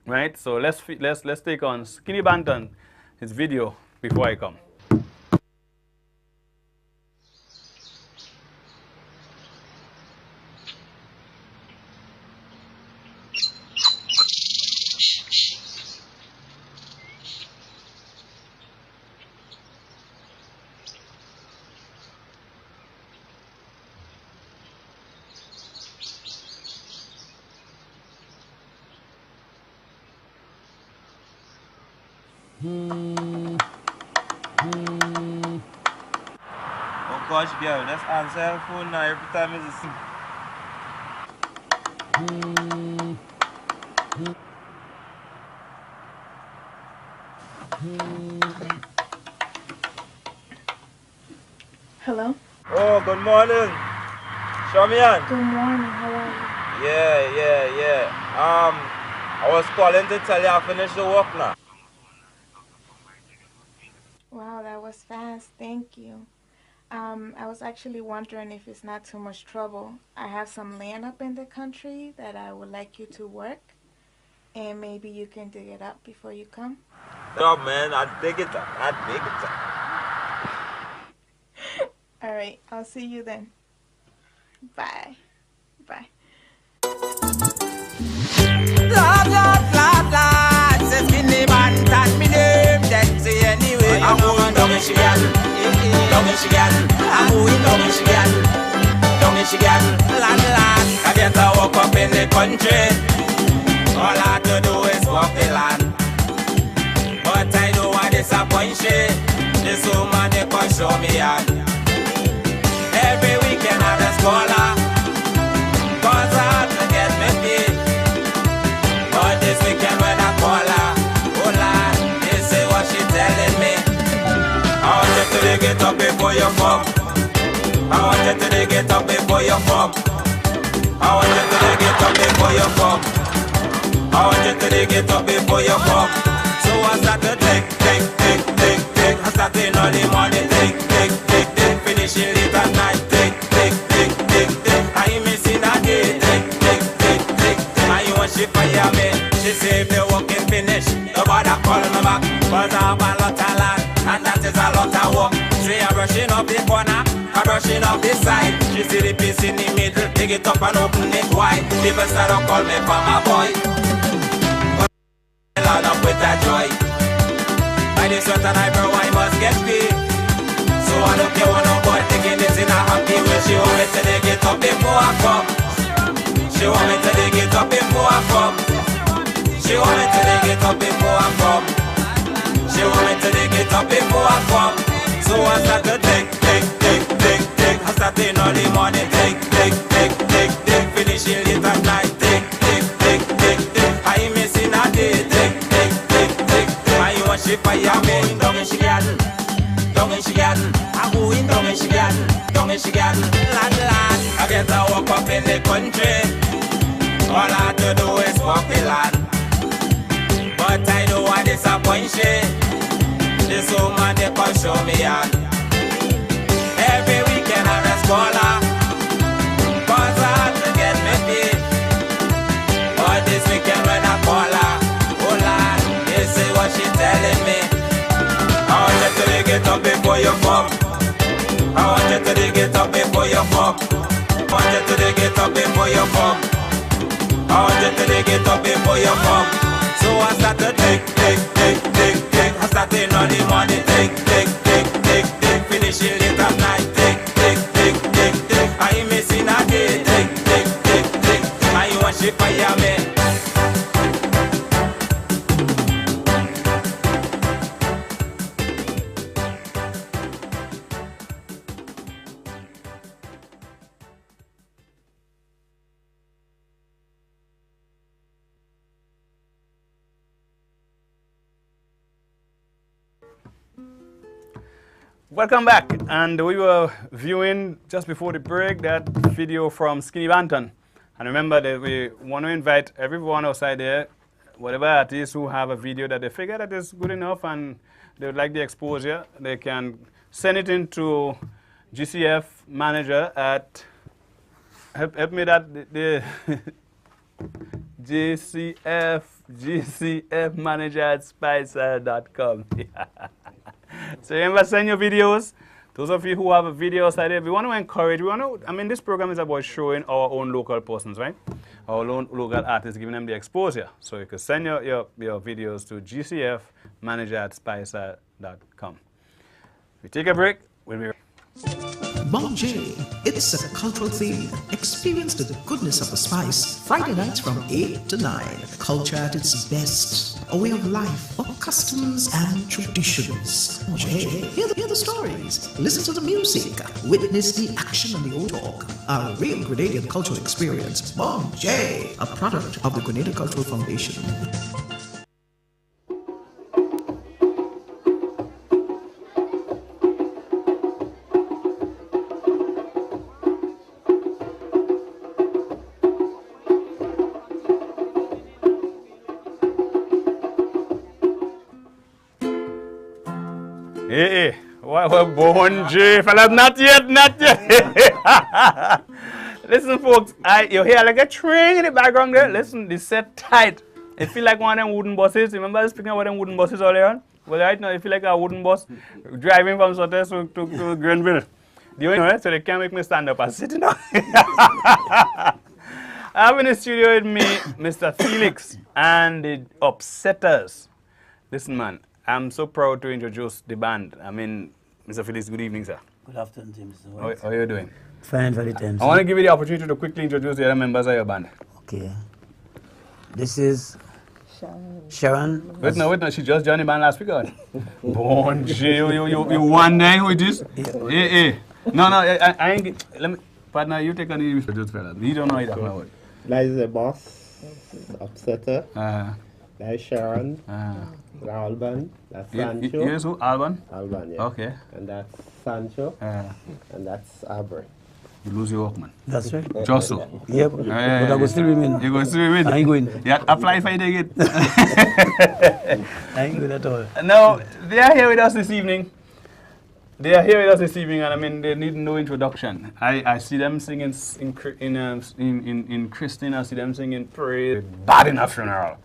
Right? So let's take on Skinny Banton, his video, Before I Come. Oh gosh, girl, let's answer the phone now every time it's a Hello? Oh, good morning. Show me on. Good morning, how are you? Yeah. I was calling to tell you I finished the work now. Wow, that was fast. Thank you. I was actually wondering if it's not too much trouble. I have some land up in the country that I would like you to work, and maybe you can dig it up before you come. No, man, I dig it up. All right, I'll see you then. Bye. Bye. Says Skinny Banton, me name that say anyway. I'm going down Michigan, down Michigan. I'm going down Michigan, down Michigan. Land. I get to walk up in the country. All I have to do is walk the land. But I don't want to disappoint you. This woman they can show me on. Every weekend I'm a scholar, cause I have to get me paid. But this weekend when I call her, oh Lord, this is what she telling me. I want you to dig it up before you fuck. I want you to dig it up before you fuck. I want you to dig it up before you fuck. I want you to dig it up before you fuck. So I start to dig. I start in early morning, dig. Finishing late at night, dig. I ain't missing a day, dig. I want she fire me. She say if the work is finished, nobody call me back. Cause I have a lot of land, and that is a lot of work. See I'm brushing up the corner, I'm brushing up the side. She see the piece in the middle, dig it up and open it wide. People start to call me for my boy. Loud up with that joy. By the sweat and eyebrow I must get paid. So I don't care what no boy taking this in a happy way. She want me to dig it up before I come. She want me to dig it up before I come. She want me to dig it up before I come. She want me to dig it up before I come. So I start to dig. I start in early morning, dig. Finishing late at night, dig. I ain't missing a day, dig. I want she fire me. Down Michigan, I'm going down Michigan, land. I get to walk up in the country. All I have to do is walk the land. But I don't want to disappoint you. This woman they can show me on. Every weekend I'm a scholar, cause I have to get me paid. But this weekend when I call her, oh Lord, this is what she telling me. I want you to dig it up before you fuck. I want you to dig it up before you fuck. I want you to dig it up before you fuck. I want you to dig it up before you fuck. So I start to dig. I start in early morning, dig. Finishing late at night, dig. I ain't missing a day, dig. I want she fire me. Welcome back. And we were viewing just before the break that video from Skinny Banton. And remember that we want to invite everyone outside there, whatever artists who have a video that they figure that is good enough and they would like the exposure, they can send it into GCF manager at, help me that, the GCF manager at spicer.com. So remember, send your videos. Those of you who have a video side, we want to encourage, I mean, this program is about showing our own local persons, right? Our own local artists, giving them the exposure. So you can send your videos to gcfmanager@spicer.com. We take a break, we'll be right back. Bonjay, it's a cultural theme. Experience the goodness of the spice. Friday nights from 8 to 9. Culture at its best. A way of life, of customs and traditions. Bonjay, hear the stories. Listen to the music. Witness the action and the old talk. A real Grenadian cultural experience. Bonjay, a product of the Grenada Cultural Foundation. Hey, what Bonjay, fellas, not yet. Listen, folks, you hear like a train in the background there? Listen, they set tight. It feel like one of them wooden buses. Remember speaking about them wooden buses earlier on? Well, right now, it feel like a wooden bus driving from Sotes to Grenville. Do you know, so they can't make me stand up and sit down. I have in the studio with me Mr. Felix and the Upsetters. Listen, man. I'm so proud to introduce the band. I mean, Mr. Felix, good evening, sir. Good afternoon, James. How are you doing? Fine, very tense. I want to give you the opportunity to quickly introduce the other members of your band. Okay. This is Sharon. Wait, no, she just joined the band last week. Bonjay, you wondering who it is? Yeah. No, I ain't. Let me, partner, you take on the introduce fella. You don't know either. That is the boss, Upsetter. That is Sharon. Alban, that's Sancho. Here's who? Alban? Alban, yeah. Okay. And that's Sancho. And that's Aubrey. You lose your work, man. That's right. Just so. Yep. But I go still remain. You go still remain? I ain't going. Yeah, apply for it again. I ain't going at all. Now, they are here with us this evening. And I mean, they need no introduction. I see them singing in Christian, I see them singing praise. Bad enough funeral.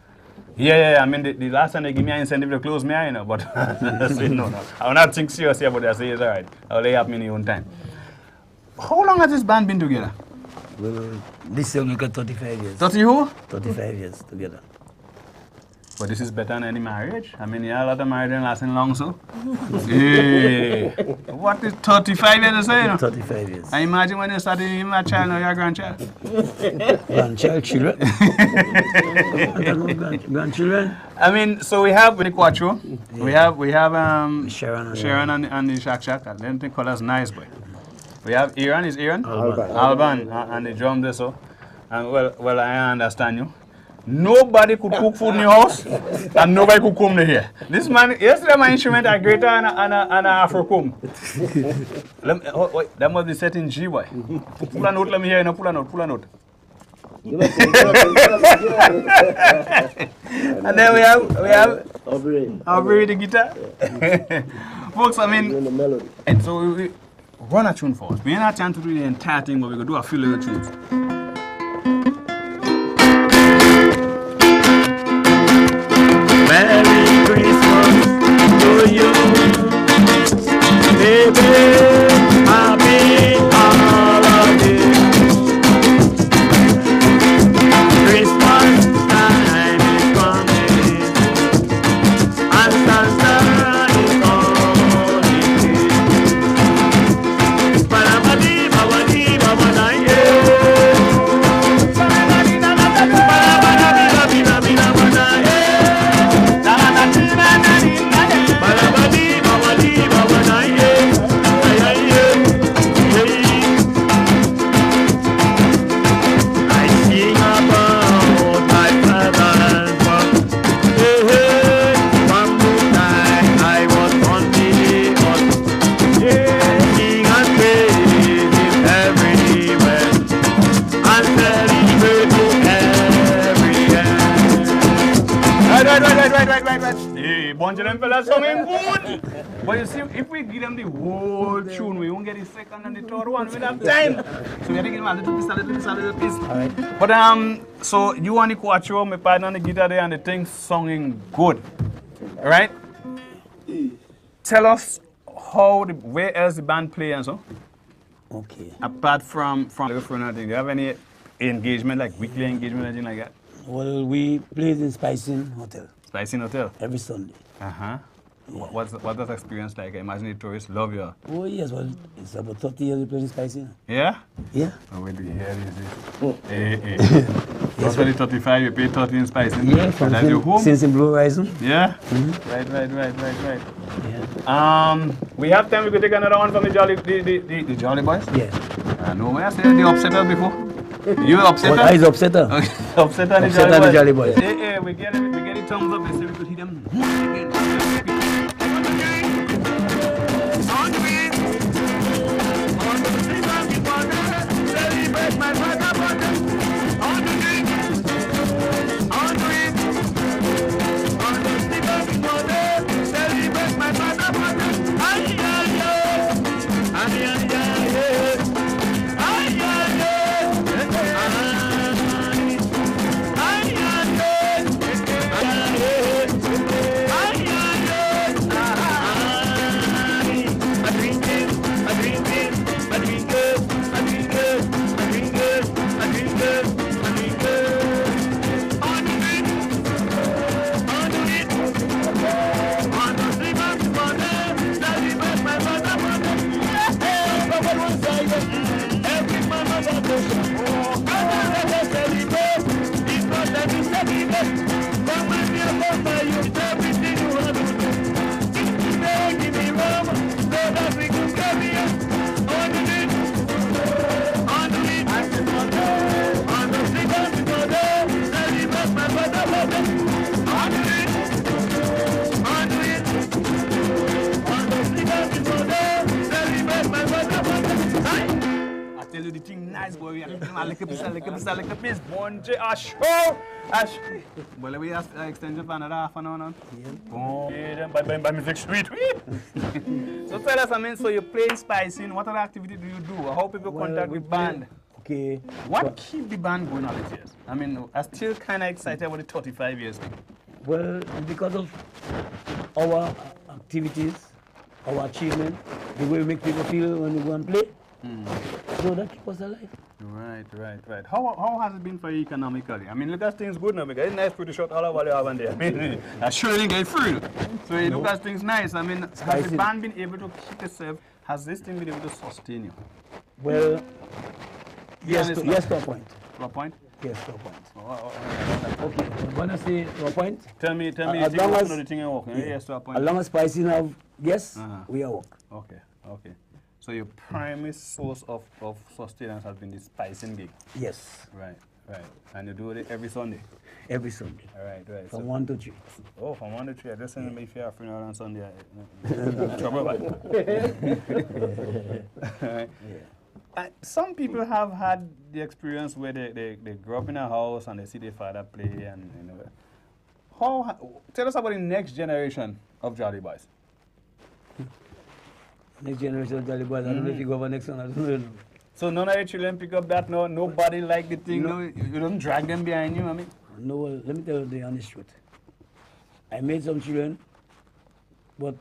Yeah, I mean, the last time they give me an incentive to close me, but I say no. I will not think seriously about it. I say it's all right. I will lay up in your own time. How long has this band been together? Well, this year we got 35 years. 30 who? 35 years together. But this is better than any marriage. I mean, yeah, a lot of marriage ain't lasting long, so. Yeah. What is 35 years to say? 35 years. I imagine when you started in my child or your grandchild. Grandchildren. Grandchildren. I mean, so we have the Quattro. Yeah. We have Sharon and the Shak. I don't think color's nice, boy. We have Aaron. Is Aaron? Alban. And the drum there, so. And well, I understand you. Nobody could cook food in your house, and nobody could come to here. This man, yesterday my instrument are greater and an Afro comb. That must be set in G, boy. Pull a note, let me hear you. Pull a note. And then we have Aubrey the guitar. Folks, I mean, and so we run a tune for us. We ain't had time to do the entire thing, but we could do a few little tunes. Merry Christmas to you, baby. Happy holidays. Christmas time is coming, and Santa is calling. Ba-da-ba-dee, ba-ba-dee, ba-ba-dee, yeah. fellas singing good. But you see, if we give them the whole tune, we won't get the second and the third one. We don't have time. So we have to give them a little piece, a little piece, a little piece. All right. But so you and the quattro, my partner on the guitar there, and the thing singing good. All right? Tell us where else the band play and so? Okay. Apart from the front, do you have any engagement, like weekly engagement, anything like that? Well, we played in Spicing Hotel. Spicing Hotel? Every Sunday. Uh-huh. Yeah. What's that experience like? I imagine the tourists love you. Oh, yes. Well, it's about 30 years we played in Spicing. Yeah? Yeah. Oh, wait, the hair is it? That's why 35, you pay 30 in Spicing. Yeah, from since in Blue Horizon. Yeah? Mm-hmm. Right. Yeah. We have time, we could take another one from the Jolly Boys? Yeah. No, I said the Upsetter before. You Upsetter? What is Upsetter? Upsetter and the Jolly Boys. Yeah, we get it thumbs up, they say we could hit them again. Like a piece, Bonje, well, we have extension for another half an hour now. Yeah. By Music Street. So tell us, so you're playing Spicing, what other activity do you do? How people contact the band? Okay. What keep the band going all these years? I mean, I'm still kind of excited about the 35 years thing. Well, because of our activities, our achievement, the way we make people feel when we go and play, so that keeps us alive. Right. How has it been for you economically? I mean, look at things good now because it's nice pretty short all over the have there. I mean, I sure didn't get free. So you look at things nice. I mean, has the band been able to keep itself? Has this thing been able to sustain you? Well, yes, to a point. To a point? Yes, to a point. Okay, I'm gonna say to a point. Tell me, as long as the thing I work. Yes, to a point. As long as Spicing have yes, we are work. Okay. So your primary source of sustenance has been the Spicing gig? Yes. Right. And you do it every Sunday? Every Sunday. Right. From 1 to 3. Oh, from 1 to 3. I just send me if you have free on Sunday. Trouble about it. Some people have had the experience where they grow up in a house and they see their father play and tell us about the next generation of Jolly Boys. Next generation of Jolly Boys. I don't know if you go over next one. I don't know. So none of your children pick up that? No, nobody like the thing? No. You don't drag them behind you, I mean? No, well, let me tell you the honest truth. I made some children, but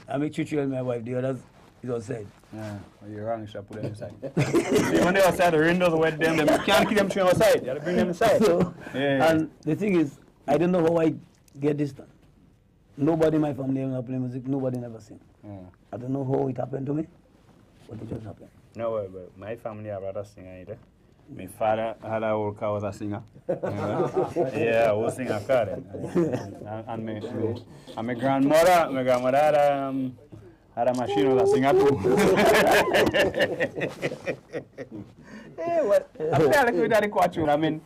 I make 2 children, my wife. The others is outside. Yeah, well, you're wrong. You should put them inside. See, when they're outside, the rain doesn't wet them. You can't keep them children outside. You have to bring them inside. So, and the thing is, I don't know how I get this done. Nobody in my family ever play music. Nobody never sing. I don't know how it happened to me, but it just happened. No, well, my family are rather singer either. My father had a old car was a singer. Yeah, I was singer car then. And my grandmother had a machine was a singer too. Hey, what? I like with that quattro. I mean,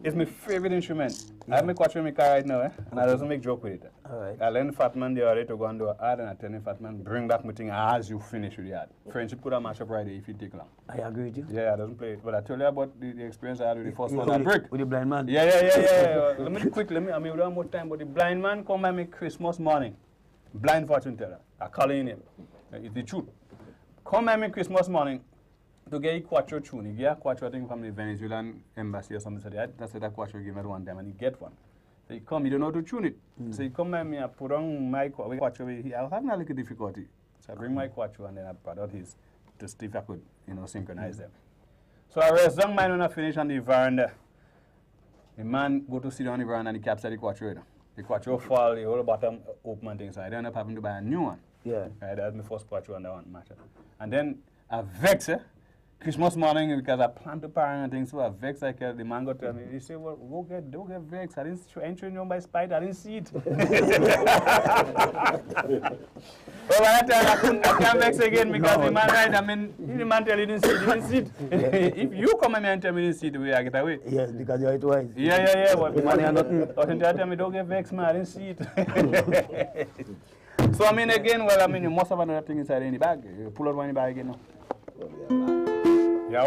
it's my favorite instrument. I have my quattro in my car right now, and I doesn't make joke with it. Alright. I learned Fatman the other day to go and do an ad, and I tell him, Fatman, bring back my thing as you finish with the ad. Friendship could have matched up right there if you take long. I agree with you. Yeah, I doesn't play it. But I told you about the experience I had with the first one, that brick. With the blind man? Yeah. Let me, we don't have more time, but the blind man come by me Christmas morning. blind fortune teller. I call him. It's the truth. Come at me Christmas morning to get a quattro tune. He get a quattro, I think, from the Venezuelan embassy or something. So that's what that quattro give me at one time, and he get one. So he come, he don't know how to tune it. So he come at me, I put on my quattro. I was having a little difficulty. So I bring my quattro and then I brought out his to see if I could, synchronize them. So I rest young man when I finish on the veranda. The man go to sit on the veranda and he captured the quattro. The quattro fall, the whole bottom open and things. So I ended up having to buy a new one. Yeah. That was my first quattro and that one matter. And then I vex, Christmas morning because I planned to parent and things, so I vex like the man got to me. He said, well, don't get vexed. I didn't enter you by spite, I didn't see it. Well, by that time I can't vex again because the man right, the man tell you didn't see it. If you come and tell me you didn't see it, I get away. Yes, because you're twice. Yeah. Well, the man nothing. Tell me don't get vexed, man, I didn't see it. So again, you must have another thing inside in the bag. You pull out one in the bag again now. Yeah.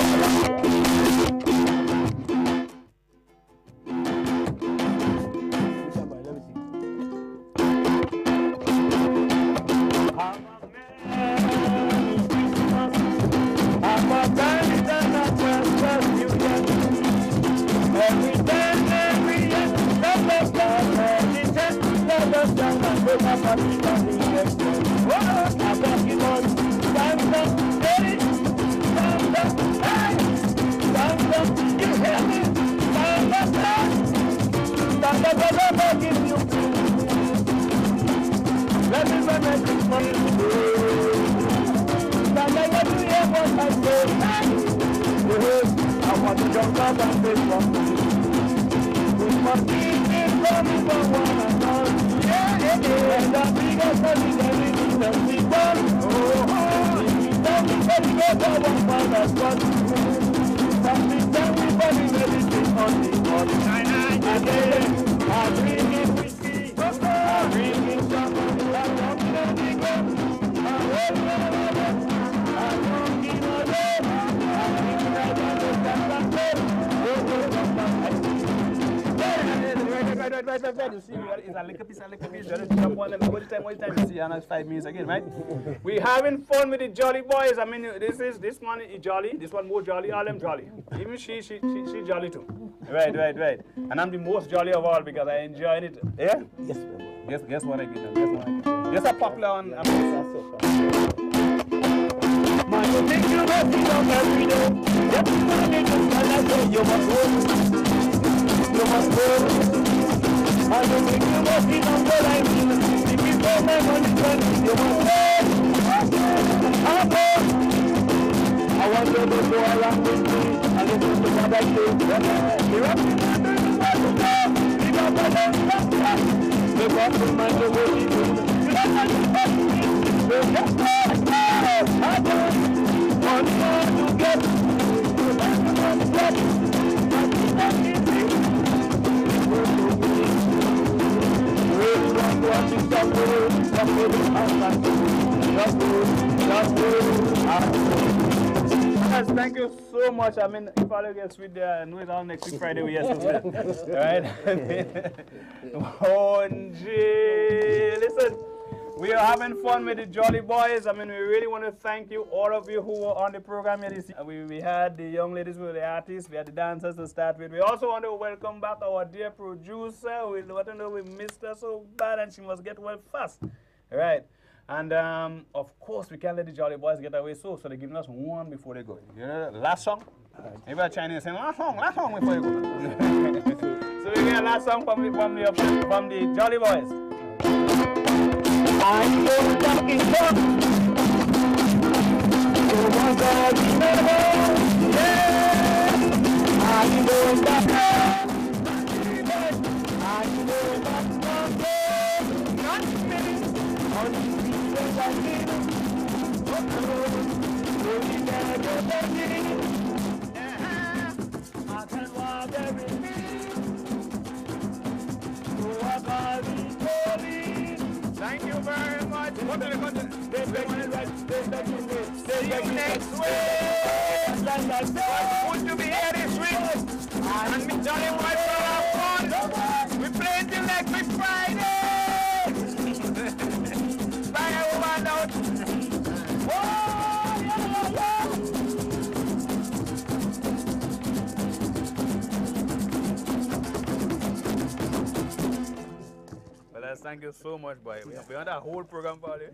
I want to jump up and face one. We must be in coming for one another. And the biggest thing everything that we want. If we don't be ready to go one father's one. Something that we body everything on the one. Again, I'm drinking whiskey. I'm drinking something that I'm going to go. I'm waiting on another. I'm looking on it. Right. You see, it's a little piece. Jump on them. What time you see? And it's 5 minutes again, right? We having fun with the Jolly Boys. This one is jolly. This one more jolly. All them jolly. Even she jolly too. Right. And I'm the most jolly of all because I enjoyed it. Yeah. Yes. Guess what I get now? Guess a popular one. Man, you think you must be up every day. Everybody just tell us you must work. You must work. And you think you must be up the line. If you don't make money, you must work. I want you to go around with me and listen to what I say. You're up to the you don't want to stop. The bottom man, the way you do. You don't want to stop me. You just stop. I don't want to get. You don't want to get. But you don't need me. Really don't want to stop me. Stop me. Yes, thank you so much. If I get sweet there, I know it's all next week Friday. We have to right? Listen, we are having fun with the Jolly Boys. We really want to thank you, all of you who were on the program here this evening. We had the young ladies who were the artists. We had the dancers to start with. We also want to welcome back our dear producer. We want to know we missed her so bad and she must get well fast. All right. And of course, we can't let the Jolly Boys get away so they're giving us one before they go. You know, last song? Maybe a Chinese saying, last song before you go. So we get a last song from the Jolly Boys. I'm so talking about. Oh my God, yeah. I'm going back. I'm going back. Not me. I can walk every minute. Thank you very much. What are you See you next week. Good to be here this week. And me Johnny White for our fun. We play till next week Friday. Thank you so much, boy. We on that whole program for you.